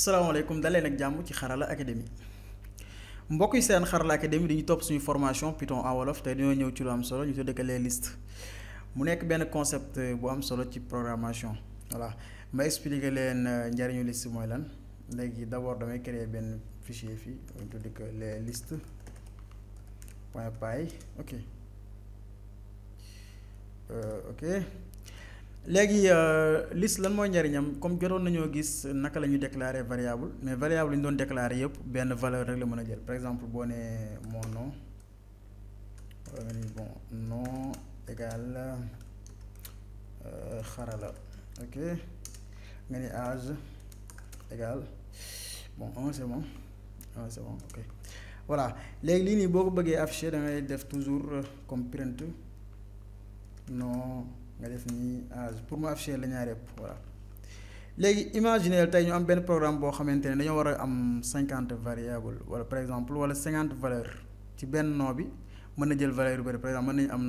salaamaaleykum daleen ak jàmm ci Xarala Academy mbokk yi seen Xarala Academy dañuy topp suñu formation Python en wolof te dañoo ñëw ci lu am solo ñu tuddee ko les listes mu nekk benn concept bu am solo ci programmation voilà ma expliquer leen njariñu liste mooy lan léegi d'abord damay créer benn fichier fii ñu tuddee ko les listes point py ok ok léegi liste lan mooy njariñam comme jotoon nañoo gis naka la ñuy déclarer variable mais variable yi ñu doon déclarer yëpp benn valeur rek la mën a jël par exemple boo nee mon nom wala nga ni bon nom égal xarala ok nga ni âge égal bon 1 c'est bon 1 c'est bon ok voilà léegi lii nii boo ko bëggee afficher da ngay def toujours comme print nom nga def nii âge pour mu afficher la ñaar yëpp voilà léegi imaginer tey ñu am benn programme boo xamante ne dañoo war a am 50 variables wala par exemple wala 50 valeurs ci benn nom bi mën na jël valeur yu bëri par exemple mën nañu am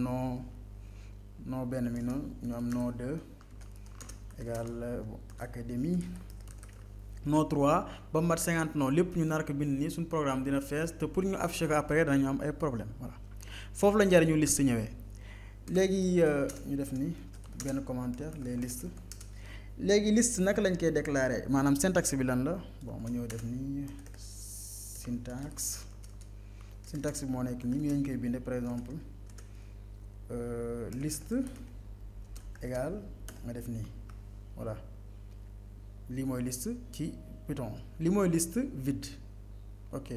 nom benn mi noonu ñu am nom 2 égal académie nom 3 ba mat 50 nom lépp ñu nar ko bind nii suñu programme dina fees te pour ñu afficher ko après dañu am ay problème voilà foofu la njariñu liste ñëwee. léegi ñu def ni benn commentaire les listes léegi liste naka lañ koy déclarer maanaam syntaxe bi lan la bon ma ñëw def ni syntaxe bi moo nekk nii ñu lañ koy bindee par exemple liste égal nga def nii voilà lii mooy liste ci Python lii mooy liste vide ok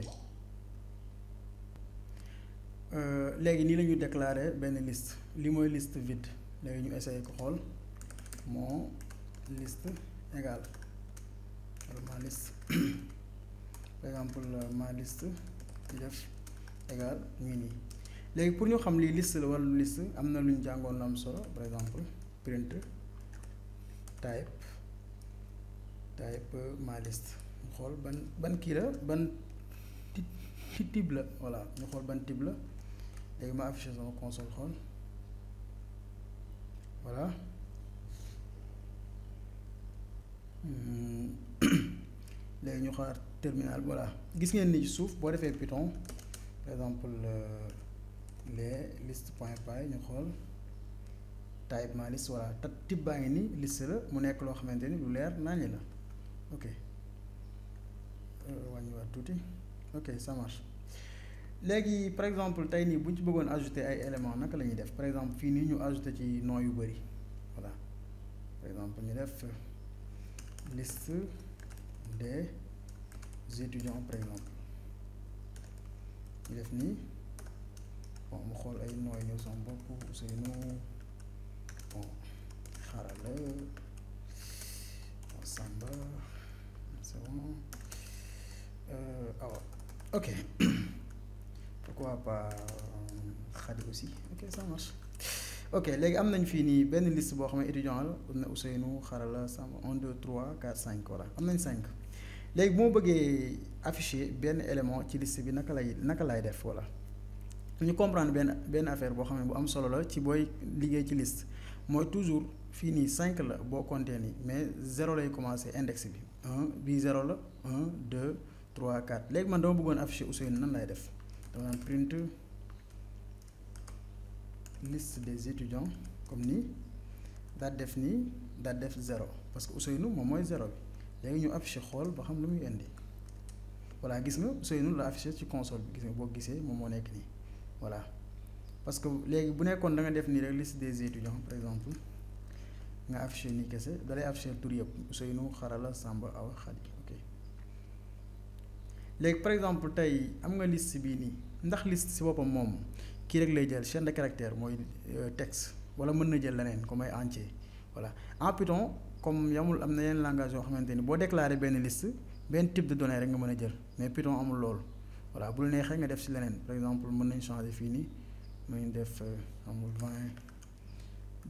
léegi nii la ñuy déclarer benn liste li mooy liste vide léegi ñu essayer ko xool mon liste égale ma liste par exemple ma liste ñu def égal ñu nii léegi pour ñu xam lii liste la wala liste am na lu ñu jàngoon lu am solo par exemple print type ma liste ñu xool ban kii la ban type la voilà ñu xool ban type la léegi ma affiché sama console xool voilà léegi ñu xaar terminal voilà gis ngeen ni ci suuf boo defee Python par exemple les listes point py ñu xool type ma liste voilà te type baa ngi ni liste la mu nekk loo xamante ni lu leer nañu la ok wàññiwaat tuuti ok ça marche léegi par exemple tey nii bu ñu ci bëggoon ajouter ay éléments naka la ñuy def par exemple fii nii ñu ajouter ci nom yu bëri voilà par exemple ñu def liste des étudiants par exemple ñu def nii bon mu xool ay nom yi ñëw sama bopp Ousseynou bon Xarala Samba c'est bon awa ok pourquoi pas Khady aussi ok ça marche ok léegi am nañ fii nii benn liste boo xam ne étudiant la am na Ousseynou Xarala Samba 1 2 3 4 5 voilà am nañ 5 léegi bu ma bëggee afficher benn élément ci liste bi naka lay def voilà ñu comprendre benn affaire boo xam ne bu am solo la ci booy liggéey ci liste mooy toujours fii nii 5 la boo compter nii mais 0 lay commencer index bi 1 bii 0 la 1 2 3 4 léegi man dama bëggoon afficher Ousseynou nan lay def. dama naan print liste des étudiants comme nii daal def nii daal def 0 parce que Ousseynou moom mooy 0 bi léegi ñu affiché xool ba xam lu muy indi voilà gis nga Ousseynou la affiché ci console bi gis nga boo gisee moom moo nekk nii voilà parce que léegi bu nekkoon da nga def nii rek liste des étudiants par exemple nga affiché nii kese da lay affiché tur yëpp Ousseynou Xarala Samba Awa Khady ok léegi par exemple tey am nga liste bii nii ndax liste ci boppam moom kii rek lay jël chaîne de caractère mooy texte wala mën na jël leneen comme ay entier voilà en Python comme yamul am na yeneen langage yoo xamante ni boo déclaré benn liste benn type de données rek nga mën a jël mais Python amul loolu voilà bu la neexee nga def ci leneen par exemple mën nañ changer fii nii mën nañ def amul 20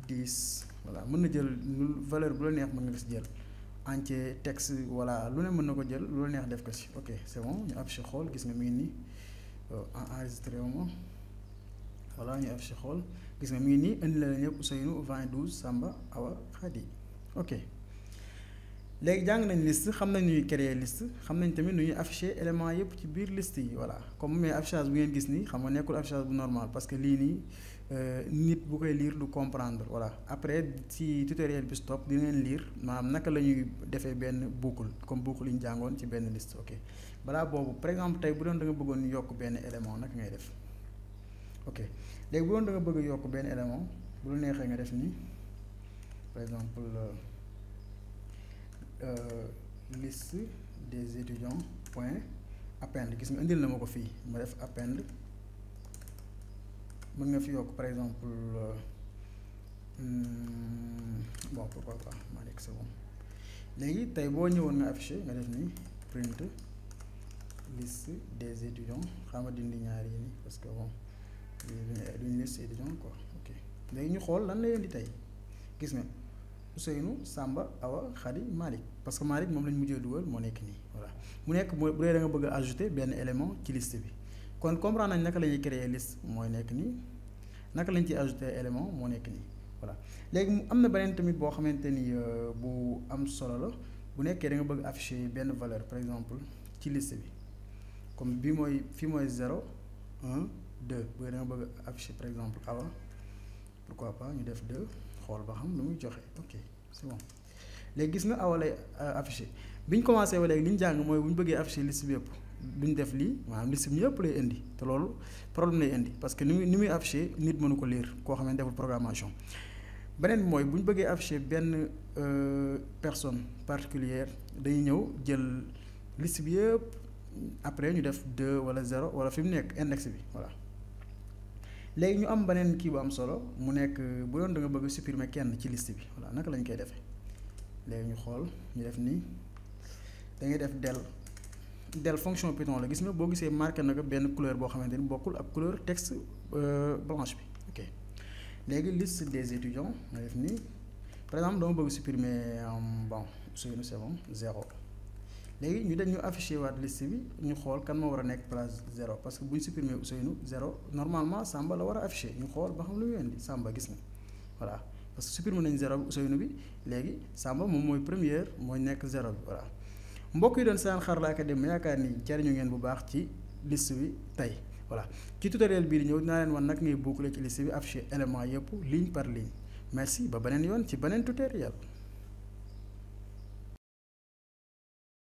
10 voilà mën na jël valeur bu la neex mën nga ci jël entier texte voilà lu ne mën na ko jël lu la neex def ko ci ok c'est bon ñu affiché xool gis nga mi ngi nii enregistré wu ma voilà ñu affiché xool gis nga mi ngi nii indi la ñëpp Ousseynou 20 12 Samba Awa Khady ok léegi jàng nañ liste xam nañ nu ñuy créer liste xam nañ tamit nu ñuy afficher éléments yëpp ci biir liste yi voilà comme mais affichage bu ngeen gis nii xam nga nekkul affichage bu normal parce que lii nii nit bu koy lire du comprendre voilà après ci tutoriel bi stop di ngeen lire maanaam naka la ñuy defee benn boucle comme boucle yi ñu jàngoon ci benn liste ok balaa boobu par exemple tey bu doon da nga bëggoon yokk benn élément naka ngay def ok léegi bu doon da nga bëgg yokk benn élément bu la neexee nga def nii par exemple liste des étudiants point append gis nga indil na ma ko fii ma def append mën nga fi yokk par exemple bon pourquoi pas maa nekk c'est bon léegi tey boo ñëwoon nga affiché nga def nii print liste des étudiants xam nga dindi ñaar yi nii parce que bon duñ liste étudiants quoi ok léegi ñu xool lan lay indi tey gis nga Ousseynou Samba Awa Khady Malick parce que Malick moom lañ mujjee dugal moo nekk nii voilà mu nekk bu dee da nga bëgg a ajouter benn élément ci liste bi kon comprendre nañ naka la ñuy créer liste mooy nekk nii naka lañ ciy ajouter élément moo nekk nii voilà léegi mu am na beneen tamit boo xamante ni bu am solo la bu nekkee da nga bëgg afficher benn valeur par exemple ci liste bi comme bii mooy fii mooy 0 1 2 bu dee da nga bëgg afficher par exemple Awa pourquoi pas ñu def 2 xool ba xam lu muy joxe ok c'est bon léegi gis nga Awa lay affiché bi ñu commencé ba léegi li ñu jàng mooy bu ñu bëggee affiché liste bi yëpp duñ def lii maanaam liste bi yëpp lay indi te loolu problème lay indi parce que ni muy affiché nit mënu ko lire koo xam ne deful programmation beneen bi mooy bu ñu bëggee affiché benn personne particulière dañuy ñëw jël liste bi yëpp après ñu def 2 wala 0 wala fi mu nekk index bi voilà. léegi ñu am beneen kii bu am solo mu nekk bu doon da nga bëgg supprimer kenn ci liste bi voilà naka lañ koy defee léegi ñu xool ñu def nii da ngay def del fonction Python la gis nga boo gisee marqué na ko benn couleur boo xamante ni bokkul ak couleur texte blanche bi ok léegi liste des étudiants nga def nii par exemple dama bëgg supprimer bon Ousseynou c'est bon 0 léegi ñu dañu affiché waat liste bi ñu xool kan moo war a nekk place 0 parce que bu ñu supprimer Ousseynou 0 normalement Samba la war a affiché ñu xool ba xam lu ñu indi Samba gis nga voilà parce que supprimer nañ 0 Ousseynou bi léegi Samba moom mooy première mooy nekk 0 bi voilà mbokk yi doon seen Xarala Academy yaakaar ni jariñu ngeen bu baax ci liste bi tey voilà ci tutoriel bii di ñëw dinaa leen wan nag ngay boucler ci liste bi affiché élément yëpp ligne par ligne merci ba beneen yoon ci beneen tutoriel